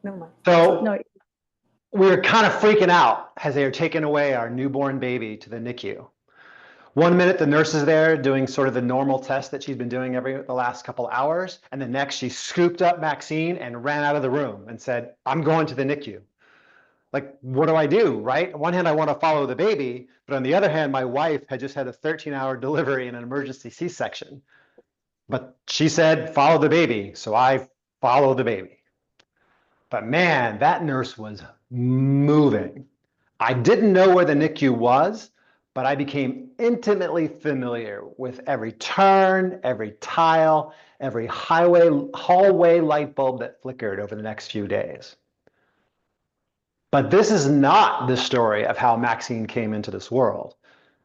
No mind. So No. we were kind of freaking out as they were taking away our newborn baby to the NICU. One minute the nurse is there doing sort of the normal test that she's been doing the last couple hours, and the next she scooped up Maxine and ran out of the room and said, "I'm going to the NICU." Like, what do I do, right? On one hand, I want to follow the baby, but on the other hand, my wife had just had a 13-hour delivery in an emergency C-section. But she said, follow the baby, so I followed the baby. But man, that nurse was moving. I didn't know where the NICU was, but I became intimately familiar with every turn, every tile, every hallway light bulb that flickered over the next few days. But this is not the story of how Maxine came into this world.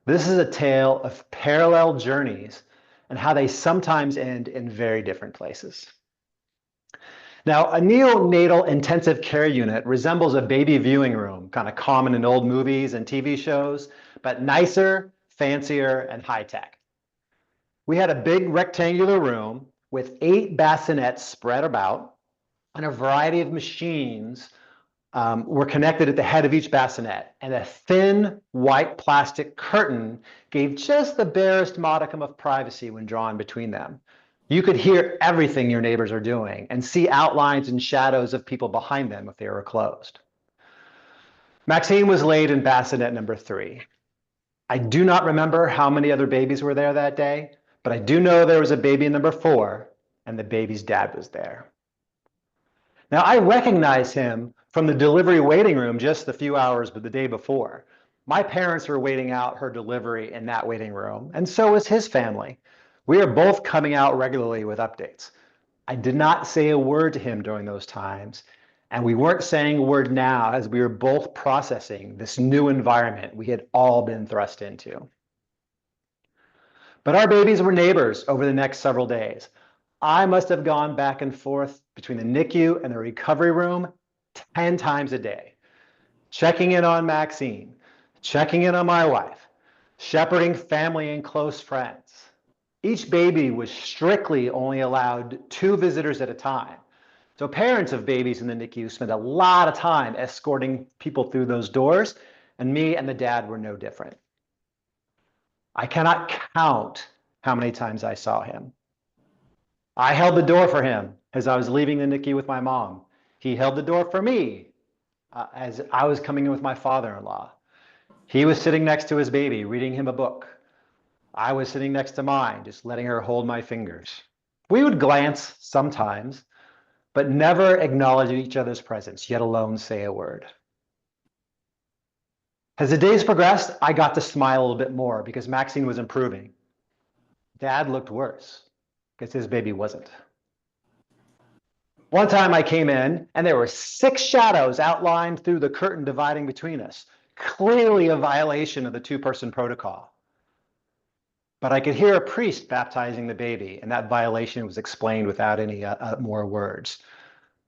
This is a tale of parallel journeys and how they sometimes end in very different places. Now, a neonatal intensive care unit resembles a baby viewing room, kind of common in old movies and TV shows, but nicer, fancier, and high tech. We had a big rectangular room with 8 bassinets spread about, and a variety of machines were connected at the head of each bassinet, and a thin white plastic curtain gave just the barest modicum of privacy when drawn between them. You could hear everything your neighbors are doing and see outlines and shadows of people behind them if they were closed. Maxine was laid in bassinet number 3. I do not remember how many other babies were there that day, but I do know there was a baby in number 4, and the baby's dad was there. Now, I recognize him from the delivery waiting room just a few hours the day before. My parents were waiting out her delivery in that waiting room, and so was his family. We are both coming out regularly with updates. I did not say a word to him during those times, and we weren't saying a word now as we were both processing this new environment we had all been thrust into. But our babies were neighbors over the next several days. I must have gone back and forth between the NICU and the recovery room 10 times a day, checking in on Maxine, checking in on my wife, shepherding family and close friends. Each baby was strictly only allowed 2 visitors at a time. So parents of babies in the NICU spent a lot of time escorting people through those doors, and me and the dad were no different. I cannot count how many times I saw him. I held the door for him as I was leaving the NICU with my mom. He held the door for me as I was coming in with my father-in-law. He was sitting next to his baby, reading him a book. I was sitting next to mine, just letting her hold my fingers. We would glance sometimes, but never acknowledge each other's presence, yet alone say a word. As the days progressed, I got to smile a little bit more because Maxine was improving. Dad looked worse because his baby wasn't. One time I came in and there were 6 shadows outlined through the curtain dividing between us, clearly a violation of the 2-person protocol. But I could hear a priest baptizing the baby, and that violation was explained without any more words.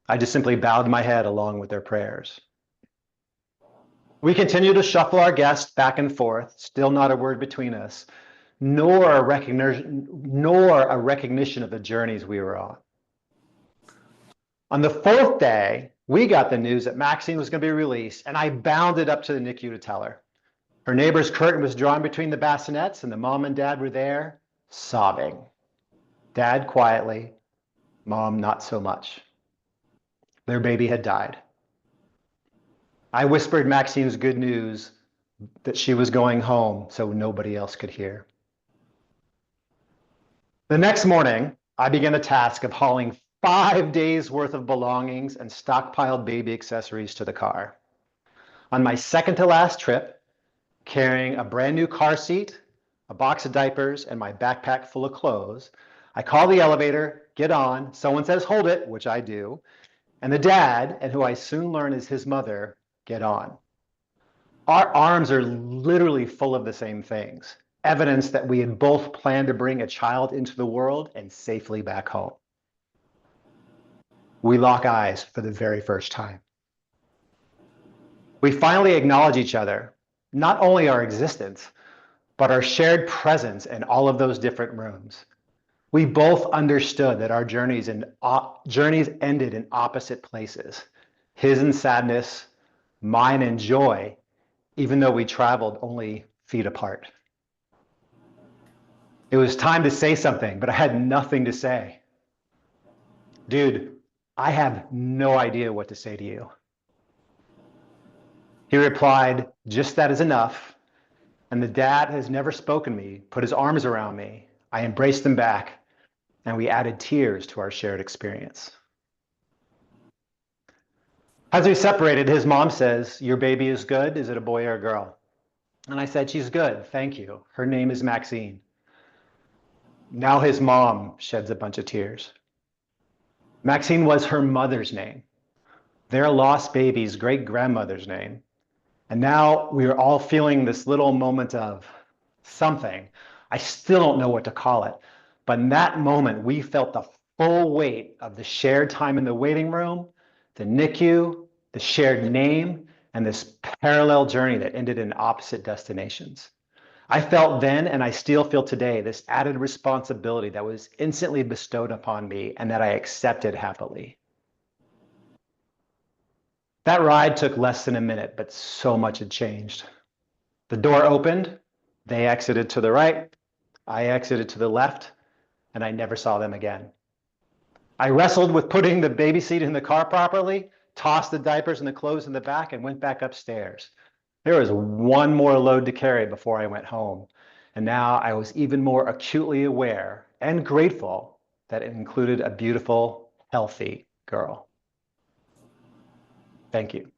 I just simply bowed my head along with their prayers. We continued to shuffle our guests back and forth, still not a word between us, nor a recognition of the journeys we were on. On the 4th day, we got the news that Maxine was going to be released, and I bounded up to the NICU to tell her. Her neighbor's curtain was drawn between the bassinets, and the mom and dad were there, sobbing. Dad quietly, mom not so much. Their baby had died. I whispered Maxine's good news that she was going home so nobody else could hear. The next morning, I began the task of hauling 5 days worth of belongings and stockpiled baby accessories to the car. On my second to last trip, carrying a brand new car seat, a box of diapers, and my backpack full of clothes, I call the elevator, get on, someone says hold it, which I do, and the dad, and who I soon learn is his mother, get on. Our arms are literally full of the same things, evidence that we had both planned to bring a child into the world and safely back home. We lock eyes for the very first time. We finally acknowledge each other, not only our existence, but our shared presence in all of those different rooms. We both understood that our journeys ended in opposite places, his in sadness, mine in joy, even though we traveled only feet apart. It was time to say something, but I had nothing to say. Dude, I have no idea what to say to you. He replied, just that is enough. And the dad has never spoken to me, put his arms around me. I embraced him back, and we added tears to our shared experience. As we separated, his mom says, your baby is good. Is it a boy or a girl? And I said, she's good. Thank you. Her name is Maxine. Now his mom sheds a bunch of tears. Maxine was her mother's name, their lost baby's great grandmother's name. And now we are all feeling this little moment of something. I still don't know what to call it. But in that moment, we felt the full weight of the shared time in the waiting room, the NICU, the shared name, and this parallel journey that ended in opposite destinations. I felt then, and I still feel today, this added responsibility that was instantly bestowed upon me and that I accepted happily. That ride took less than a minute, but so much had changed. The door opened, they exited to the right, I exited to the left, and I never saw them again. I wrestled with putting the baby seat in the car properly, tossed the diapers and the clothes in the back, and went back upstairs. There was one more load to carry before I went home. And now I was even more acutely aware and grateful that it included a beautiful, healthy girl. Thank you.